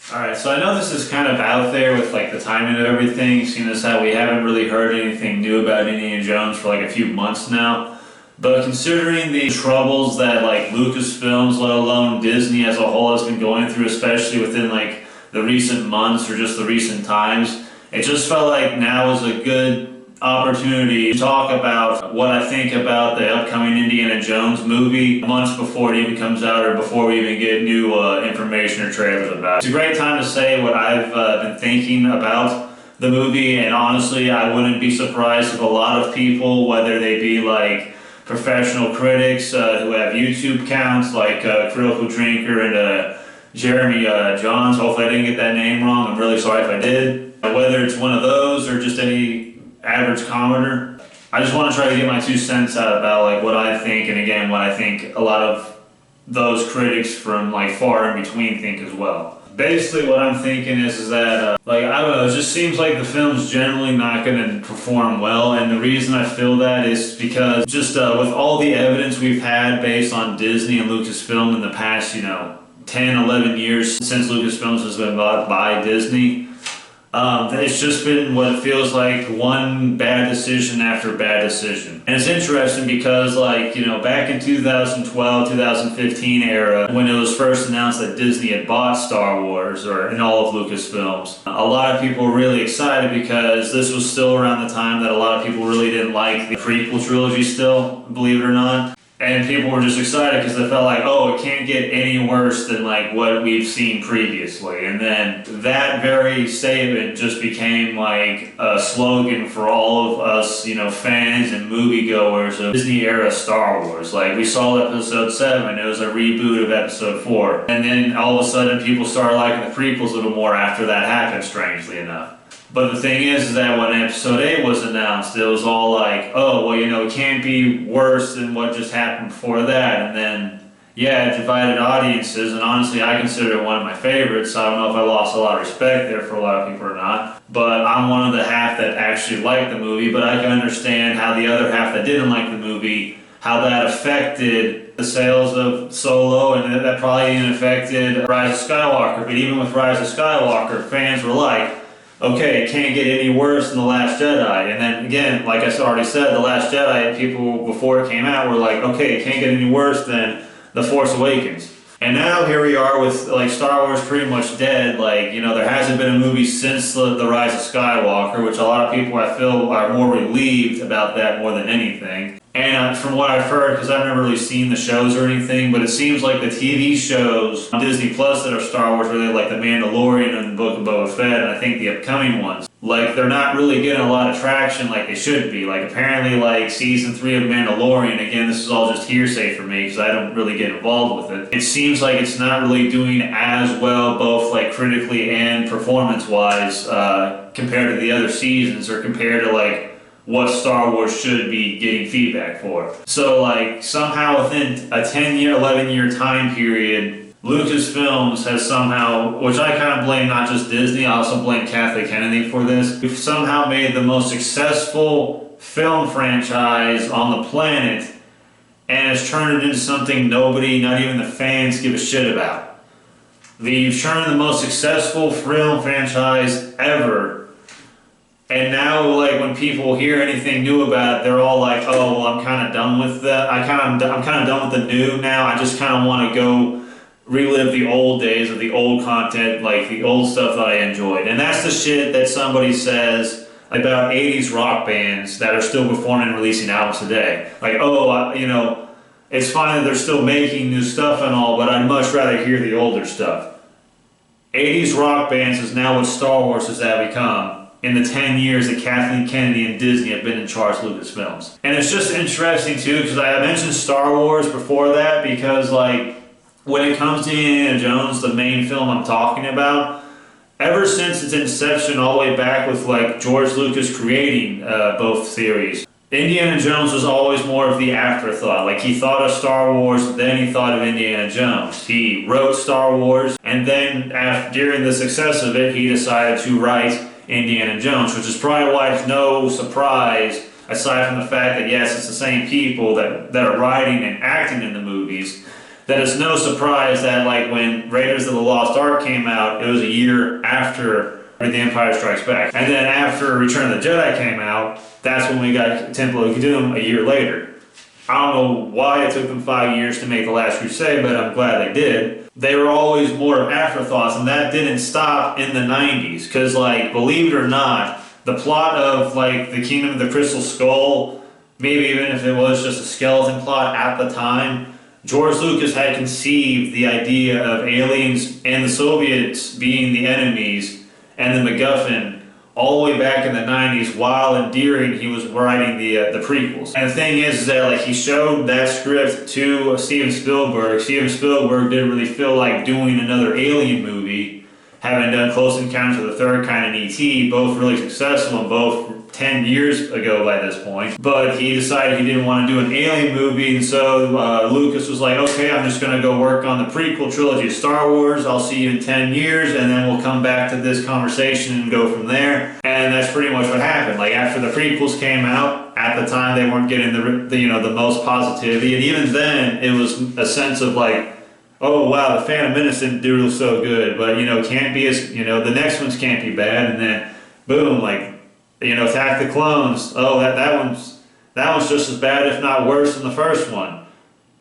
Alright, so I know this is kind of out there with like the timing of everything, seeing as how we haven't really heard anything new about Indiana Jones for like a few months now. But considering the troubles that like Lucasfilms, let alone Disney as a whole, has been going through, especially within like the recent months or just the recent times, it just felt like now is a good opportunity to talk about what I think about the upcoming Indiana Jones movie months before it even comes out or before we even get new information or trailers about it. It's a great time to say what I've been thinking about the movie, and honestly I wouldn't be surprised if a lot of people, whether they be like professional critics who have YouTube accounts like Critical Drinker and Jeremy Johns, hopefully I didn't get that name wrong, I'm really sorry if I did, whether it's one of those or just any average commenter, I just want to try to get my 2 cents out about like what I think, and again what I think a lot of those critics from like far in between think as well. Basically what I'm thinking is that like I don't know, it just seems like the film's generally not going to perform well, and the reason I feel that is because just with all the evidence we've had based on Disney and Lucasfilm in the past 10, 11 years since Lucasfilms has been bought by Disney, it's just been what it feels like one bad decision after bad decision. And it's interesting because back in 2012, 2015 era, when it was first announced that Disney had bought Star Wars or in all of Lucasfilms, a lot of people were really excited because this was still around the time that a lot of people really didn't like the prequel trilogy still, believe it or not. And people were just excited because they felt like, oh, it can't get any worse than like what we've seen previously. And then that very statement just became like a slogan for all of us, fans and moviegoers of Disney era Star Wars. Like we saw episode 7, it was a reboot of episode 4. And then all of a sudden people started liking the prequels a little more after that happened, strangely enough. But the thing is that when episode 8 was announced, it was all like, oh, well, it can't be worse than what just happened before that. And then, yeah, it divided audiences, and honestly, I consider it one of my favorites. So I don't know if I lost a lot of respect there for a lot of people or not. But I'm one of the half that actually liked the movie, but I can understand how the other half that didn't like the movie, how that affected the sales of Solo, and that probably even affected Rise of Skywalker. But even with Rise of Skywalker, fans were like, okay, it can't get any worse than The Last Jedi. And then again, like I already said, The Last Jedi, people before it came out were like, okay, it can't get any worse than The Force Awakens. And now here we are with like Star Wars pretty much dead. Like, there hasn't been a movie since the Rise of Skywalker, which a lot of people I feel are more relieved about that more than anything. And from what I've heard, because I've never really seen the shows or anything, but it seems like the TV shows on Disney Plus that are Star Wars related, like The Mandalorian and the Book of Boba Fett, and I think the upcoming ones, like they're not really getting a lot of traction like they should be. Like apparently like season 3 of Mandalorian, again this is all just hearsay for me because I don't really get involved with it. It seems like it's not really doing as well both like critically and performance wise compared to the other seasons or compared to like what Star Wars should be getting feedback for. So like somehow within a 10-year, 11-year time period, Lucasfilms has somehow, which I kind of blame not just Disney, I also blame Kathleen Kennedy for this, we've somehow made the most successful film franchise on the planet and has turned it into something nobody, not even the fans, give a shit about. We've turned the most successful film franchise ever, and now, like, when people hear anything new about it, they're all like, "Oh, well, I'm kind of done with that. I'm kind of done with the new now. I just kind of want to go relive the old days of the old content, like the old stuff that I enjoyed." And that's the shit that somebody says about 80s rock bands that are still performing and releasing albums today. Like, oh, it's fine that they're still making new stuff and all, but I'd much rather hear the older stuff. 80s rock bands is now what Star Wars has become in the 10 years that Kathleen Kennedy and Disney have been in charge of Lucasfilms. And it's just interesting too, because I mentioned Star Wars before that, because like, when it comes to Indiana Jones, the main film I'm talking about, ever since its inception all the way back with like George Lucas creating both series, Indiana Jones was always more of the afterthought. Like he thought of Star Wars, then he thought of Indiana Jones. He wrote Star Wars, and then during the success of it, he decided to write Indiana Jones, which is probably why it's no surprise, aside from the fact that yes, it's the same people that are writing and acting in the movies, that it's no surprise that like when Raiders of the Lost Ark came out, it was a year after The Empire Strikes Back. And then after Return of the Jedi came out, that's when we got Temple of Doom a year later. I don't know why it took them 5 years to make The Last Crusade, but I'm glad they did. They were always more of afterthoughts, and that didn't stop in the 90s. Because, like, believe it or not, the plot of, like, the Kingdom of the Crystal Skull, maybe even if it was just a skeleton plot at the time, George Lucas had conceived the idea of aliens and the Soviets being the enemies and the MacGuffin all the way back in the 90s while endearing he was writing the prequels. And the thing is that like he showed that script to Steven Spielberg. Steven Spielberg didn't really feel like doing another Alien movie, having done Close Encounters of the Third Kind and E.T., both really successful and both 10 years ago by this point. But he decided he didn't want to do an Alien movie, and so Lucas was like, okay, I'm just going to go work on the prequel trilogy of Star Wars. I'll see you in 10 years, and then we'll come back to this conversation and go from there. And that's pretty much what happened. Like, after the prequels came out, at the time they weren't getting the most positivity, and even then it was a sense of like, oh wow, the Phantom Menace didn't do so good, but can't be as, the next ones can't be bad, and then boom, like, Attack the Clones, oh, that one's just as bad, if not worse, than the first one.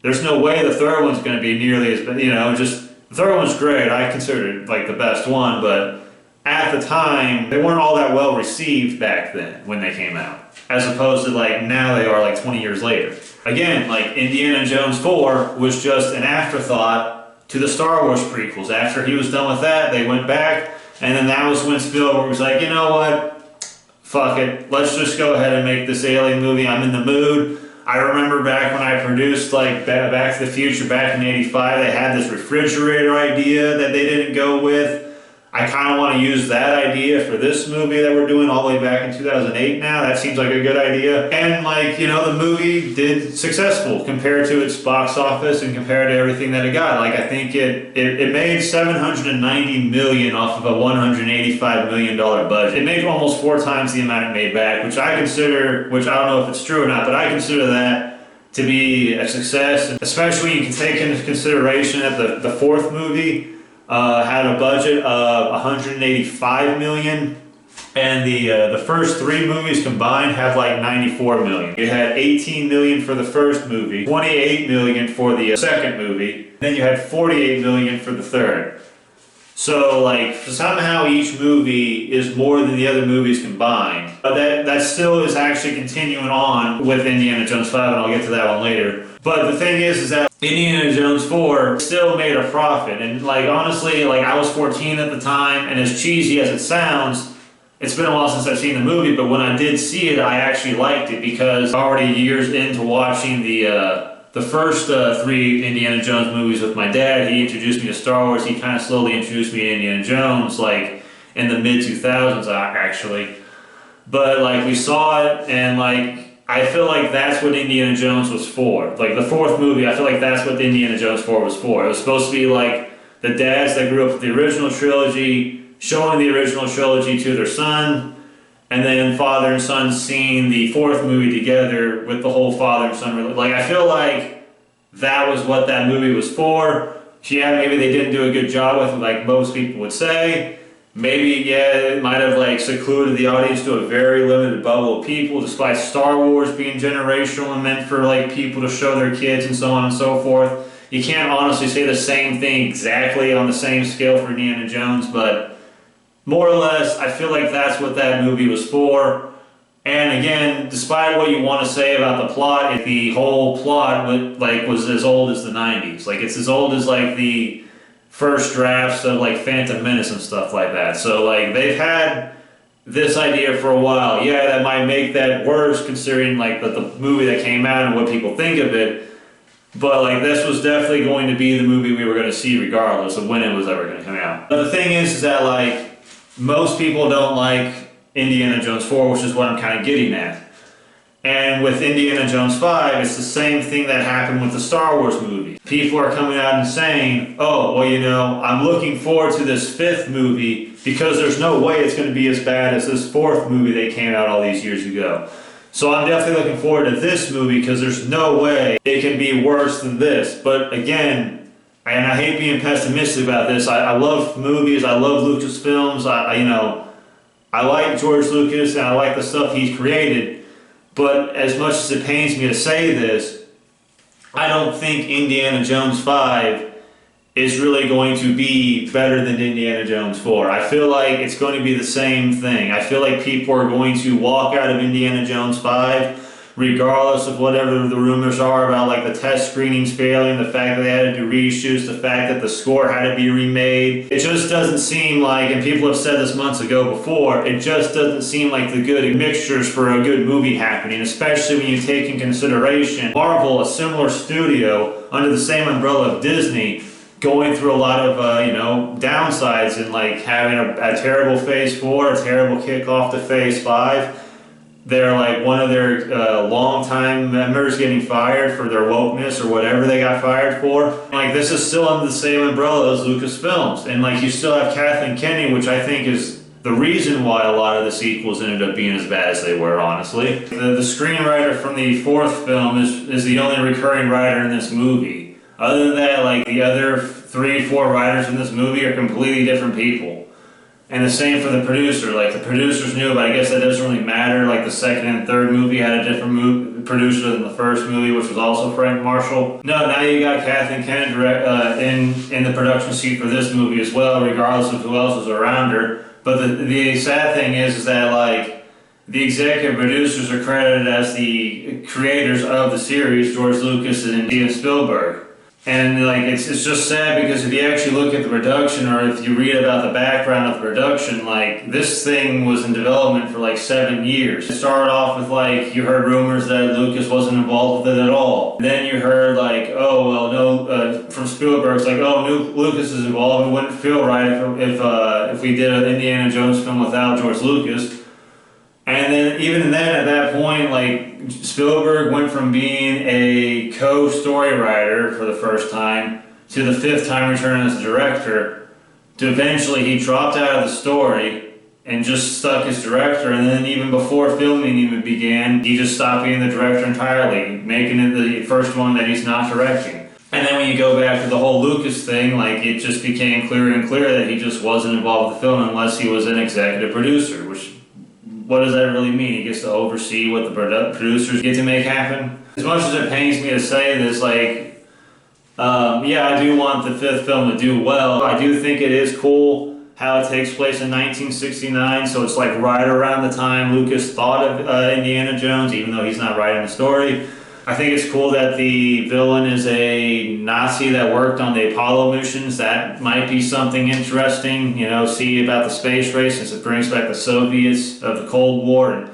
There's no way the third one's going to be nearly as bad, the third one's great, I consider it, like, the best one, but at the time, they weren't all that well received back then, when they came out, as opposed to, like, now they are, like, 20 years later. Again, like, Indiana Jones 4 was just an afterthought to the Star Wars prequels. After he was done with that, they went back, and then that was when Spielberg was like, you know what? Fuck it, let's just go ahead and make this Alien movie. I'm in the mood. I remember back when I produced like Back to the Future back in '85, they had this refrigerator idea that they didn't go with. I kind of want to use that idea for this movie that we're doing all the way back in 2008 now. That seems like a good idea. And like, the movie did successful compared to its box office and compared to everything that it got. Like, I think it made $790 million off of a $185 million budget. It made almost 4 times the amount it made back, which I consider, which I don't know if it's true or not, but I consider that to be a success, especially when you can take into consideration that the fourth movie had a budget of $185 million, and the first 3 movies combined have like $94 million. It had $18 million for the first movie, $28 million for the second movie, then you had $48 million for the third. So like somehow each movie is more than the other movies combined. But that still is actually continuing on with Indiana Jones 5, and I'll get to that one later. But the thing is that Indiana Jones 4 still made a profit. And like honestly, like I was 14 at the time, and as cheesy as it sounds, it's been a while since I've seen the movie, but when I did see it, I actually liked it because already years into watching the first 3 Indiana Jones movies with my dad, he introduced me to Star Wars. He kind of slowly introduced me to Indiana Jones, like in the mid-2000s actually. But like we saw it, and like I feel like that's what Indiana Jones was for. Like the fourth movie, I feel like that's what Indiana Jones 4 was for. It was supposed to be like the dads that grew up with the original trilogy, showing the original trilogy to their son, and then father and son seeing the fourth movie together with the whole father and son. Like, I feel like that was what that movie was for. Yeah, maybe they didn't do a good job with it, like most people would say. Maybe, yeah, it might have like secluded the audience to a very limited bubble of people, despite Star Wars being generational and meant for like people to show their kids and so on and so forth. You can't honestly say the same thing exactly on the same scale for Indiana Jones, but more or less, I feel like that's what that movie was for. And again, despite what you want to say about the plot, the whole plot was as old as the 90s. Like, it's as old as like the first drafts of like Phantom Menace and stuff like that. So like they've had this idea for a while. Yeah, that might make that worse considering like the movie that came out and what people think of it. But like this was definitely going to be the movie we were going to see regardless of when it was ever going to come out. But the thing is that like most people don't like Indiana Jones 4, which is what I'm kind of getting at. And with Indiana Jones 5, it's the same thing that happened with the Star Wars movie. People are coming out and saying, oh, well, I'm looking forward to this 5th movie because there's no way it's going to be as bad as this 4th movie that came out all these years ago. So I'm definitely looking forward to this movie because there's no way it can be worse than this. But again, and I hate being pessimistic about this, I love movies, I love Lucasfilms, I like George Lucas and I like the stuff he's created, but as much as it pains me to say this, I don't think Indiana Jones 5 is really going to be better than Indiana Jones 4. I feel like it's going to be the same thing. I feel like people are going to walk out of Indiana Jones 5 regardless of whatever the rumors are about like the test screenings failing, the fact that they had to do reshoots, the fact that the score had to be remade. It just doesn't seem like, and people have said this months ago before, it just doesn't seem like the good mixtures for a good movie happening, especially when you take in consideration Marvel, a similar studio under the same umbrella of Disney, going through a lot of downsides and like having a terrible Phase 4, a terrible kickoff to Phase 5. They're like one of their longtime members getting fired for their wokeness or whatever they got fired for. Like this is still under the same umbrella as Lucasfilms, and like you still have Kathleen Kennedy, which I think is the reason why a lot of the sequels ended up being as bad as they were, honestly. The screenwriter from the 4th film is the only recurring writer in this movie. Other than that, like the other 3-4 writers in this movie are completely different people. And the same for the producer. Like the producers knew, but I guess that doesn't really matter. Like the 2nd and 3rd movie had a different producer than the 1st movie, which was also Frank Marshall. No, now you got Kathleen Kennedy in the production seat for this movie as well, regardless of who else is around her. But the sad thing is that like the executive producers are credited as the creators of the series, George Lucas and Steven Spielberg. And like it's just sad because if you actually look at the production or if you read about the background of the production, like this thing was in development for like 7 years. It started off with like you heard rumors that Lucas wasn't involved with it at all. Then you heard like, oh well, no, from Spielberg's like, oh, Lucas is involved. It wouldn't feel right if we did an Indiana Jones film without George Lucas. And then even then at that point, like Spielberg went from being a co-story writer for the first time to the 5th time returning as a director to eventually he dropped out of the story and just stuck as director, and then even before filming even began, he just stopped being the director entirely, making it the first one that he's not directing. And then when you go back to the whole Lucas thing, like it just became clearer and clearer that he just wasn't involved with the film unless he was an executive producer, which what does that really mean? He gets to oversee what the producers get to make happen? As much as it pains me to say this, like, yeah, I do want the 5th film to do well. I do think it is cool how it takes place in 1969, so it's like right around the time Lucas thought of Indiana Jones, even though he's not writing the story. I think it's cool that the villain is a Nazi that worked on the Apollo missions. That might be something interesting, see about the space race since it brings back the Soviets of the Cold War. And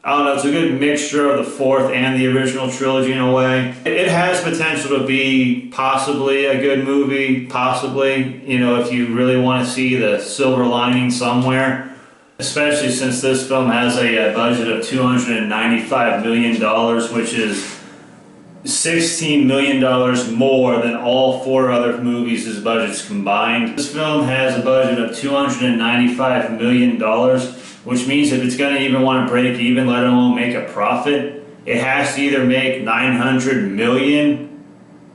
I don't know, it's a good mixture of the 4th and the original trilogy in a way. It has potential to be possibly a good movie, possibly, if you really want to see the silver lining somewhere. Especially since this film has a budget of $295 million, which is $16 million more than all 4 other movies' budgets combined. This film has a budget of $295 million, which means if it's going to even want to break even, let alone make a profit, it has to either make $900 million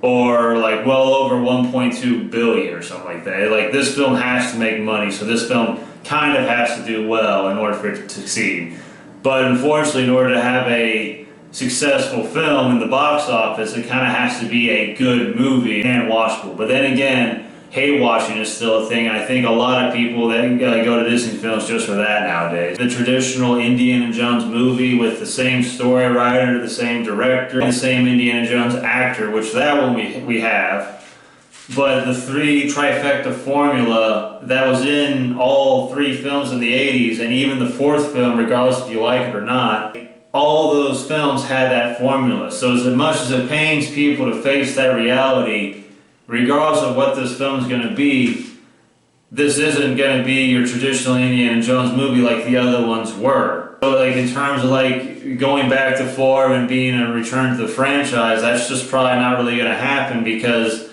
or like well over $1.2 billion or something like that. Like this film has to make money, so this film kind of has to do well in order for it to succeed. But unfortunately, in order to have a successful film in the box office, it kind of has to be a good movie and watchable. But then again, hate watching is still a thing. I think a lot of people that go to Disney films just for that nowadays. The traditional Indiana Jones movie with the same story writer, the same director, the same Indiana Jones actor, which that one we have. But the 3 trifecta formula that was in all 3 films in the 80s, and even the 4th film, regardless if you like it or not, all those films had that formula. So as much as it pains people to face that reality, regardless of what this film is going to be, this isn't going to be your traditional Indiana Jones movie like the other ones were. So like in terms of like going back to 4 and being a return to the franchise, that's just probably not really going to happen because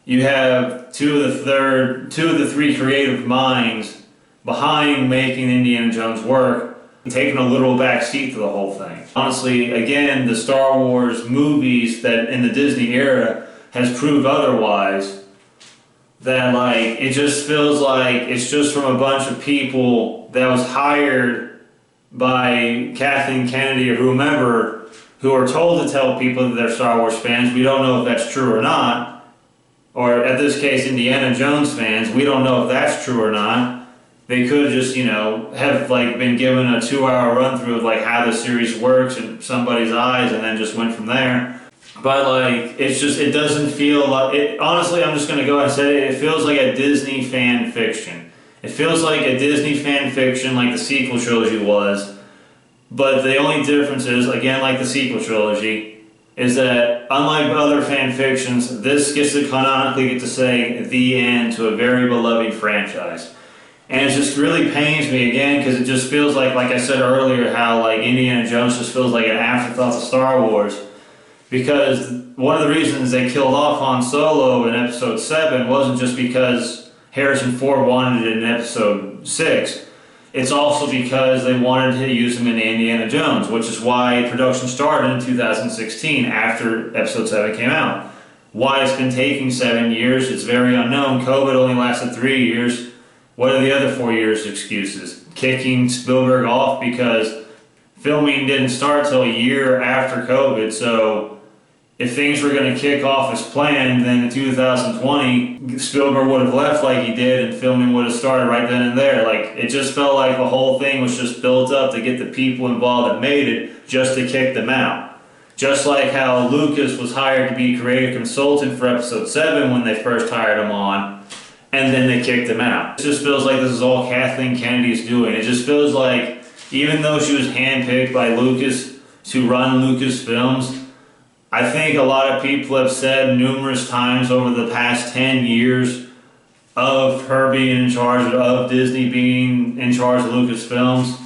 you have two of the 3 creative minds behind making Indiana Jones work. taking a literal backseat to the whole thing. Honestly, again, the Star Wars movies that in the Disney era has proved otherwise. That like it just feels like it's just from a bunch of people that was hired by Kathleen Kennedy or whomever, who are told to tell people that they're Star Wars fans. We don't know if that's true or not. Or at this case, Indiana Jones fans, we don't know if that's true or not. They could just, have like been given a 2-hour run through of like how the series works in somebody's eyes and then just went from there. But like, it's just, it doesn't feel like, honestly, I'm just going to go ahead and say it feels like a Disney fan fiction. It feels like a Disney fan fiction like the sequel trilogy was. But the only difference is, again, like the sequel trilogy, is that unlike other fan fictions, this gets to canonically get to say the end to a very beloved franchise. And it just really pains me again because it just feels like I said earlier, how like Indiana Jones just feels like an afterthought to Star Wars. Because one of the reasons they killed off Han Solo in Episode 7 wasn't just because Harrison Ford wanted it in Episode 6. It's also because they wanted to use him in Indiana Jones, which is why production started in 2016 after Episode 7 came out. Why it's been taking 7 years, it's very unknown. COVID only lasted 3 years. What are the other 4 years' excuses? Kicking Spielberg off because filming didn't start till a year after COVID, so if things were going to kick off as planned, then in 2020, Spielberg would have left like he did and filming would have started right then and there. Like, it just felt like the whole thing was just built up to get the people involved that made it just to kick them out. Just like how Lucas was hired to be creative consultant for Episode 7 when they first hired him on, and then they kicked him out. It just feels like this is all Kathleen Kennedy's doing. It just feels like, even though she was handpicked by Lucas to run Lucasfilms, I think a lot of people have said numerous times over the past 10 years of her being in charge, of Disney being in charge of Lucasfilms,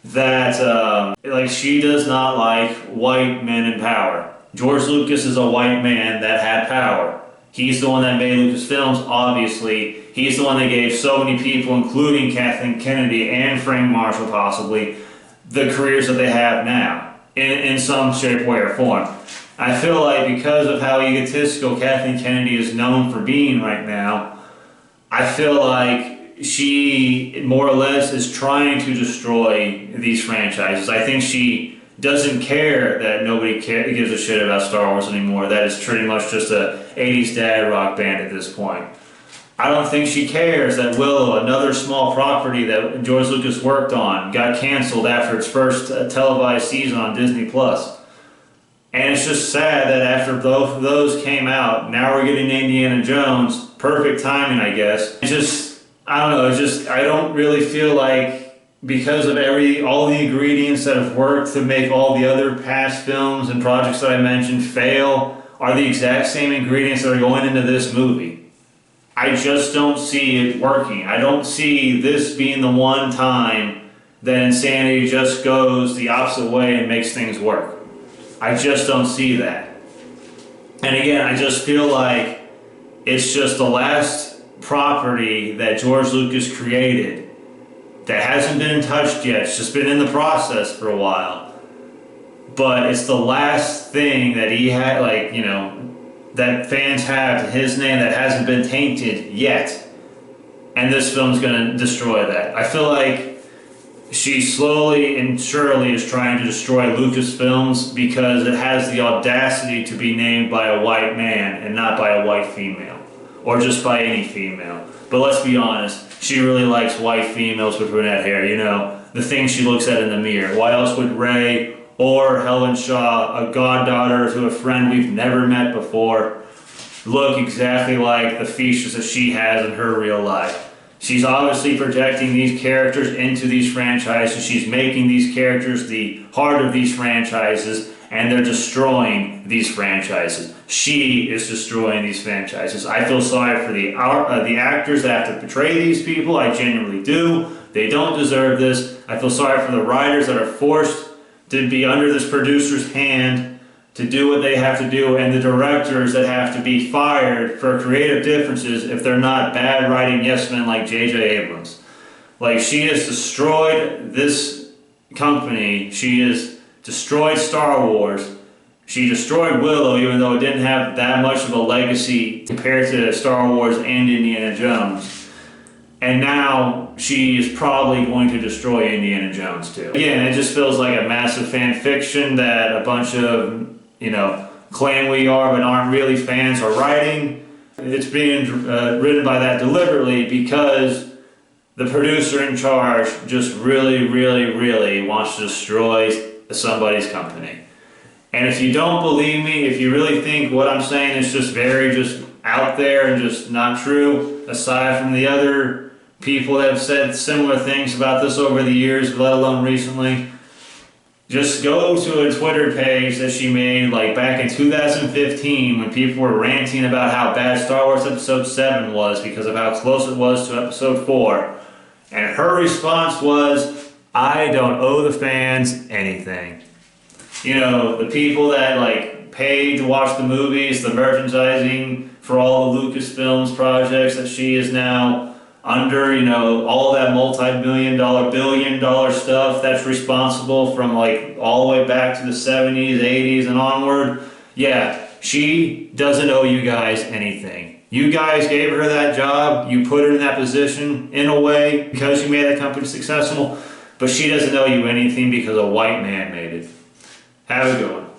that like she does not like white men in power. George Lucas is a white man that had power. He's the one that made Lucasfilms, obviously. He's the one that gave so many people, including Kathleen Kennedy and Frank Marshall possibly, the careers that they have now, in some shape, way, or form. I feel like because of how egotistical Kathleen Kennedy is known for being right now, I feel like she more or less is trying to destroy these franchises. I think she doesn't care that nobody gives a shit about Star Wars anymore. That is pretty much just a 80s dad rock band at this point. I don't think she cares that Willow, another small property that George Lucas worked on, got canceled after its first televised season on Disney+. And it's just sad that after both of those came out, now we're getting Indiana Jones. Perfect timing, I guess. I don't know, I don't really feel like because of all the ingredients that have worked to make all the other past films and projects that I mentioned fail are the exact same ingredients that are going into this movie. I just don't see it working. I don't see this being the one time that insanity just goes the opposite way and makes things work. I just don't see that. And again, I just feel like it's just the last property that George Lucas created that hasn't been touched yet. It's just been in the process for a while. But it's the last thing that he had, that fans have to his name that hasn't been tainted yet. And this film's going to destroy that. I feel like she slowly and surely is trying to destroy Lucasfilms because it has the audacity to be named by a white man and not by a white female. Or just by any female. But let's be honest, she really likes white females with brunette hair, the things she looks at in the mirror. Why else would Rey or Helen Shaw, a goddaughter to a friend we've never met before, look exactly like the features that she has in her real life? She's obviously projecting these characters into these franchises. She's making these characters the heart of these franchises, and they're destroying these franchises. She is destroying these franchises. I feel sorry for the actors that have to portray these people. I genuinely do. They don't deserve this. I feel sorry for the writers that are forced to be under this producer's hand to do what they have to do, and the directors that have to be fired for creative differences if they're not bad writing yes men like J.J. Abrams. Like, she has destroyed this company. She has destroyed Star Wars. She destroyed Willow, even though it didn't have that much of a legacy compared to Star Wars and Indiana Jones. And now she is probably going to destroy Indiana Jones too. Again, it just feels like a massive fan fiction that a bunch of, claim we are but aren't really fans are writing. It's being written by that deliberately because the producer in charge just really, really, really wants to destroy somebody's company. And if you don't believe me, if you really think what I'm saying is just out there and just not true, aside from the other people that have said similar things about this over the years, let alone recently, just go to a Twitter page that she made like back in 2015 when people were ranting about how bad Star Wars Episode 7 was because of how close it was to Episode 4. And her response was, I don't owe the fans anything. The people that paid to watch the movies, the merchandising for all the Lucasfilms projects that she is now under, all that multi-million-dollar, billion-dollar stuff that's responsible from all the way back to the 70s, 80s, and onward. Yeah, she doesn't owe you guys anything. You guys gave her that job, you put her in that position in a way because you made that company successful, but she doesn't owe you anything because a white man made it. Have a good one.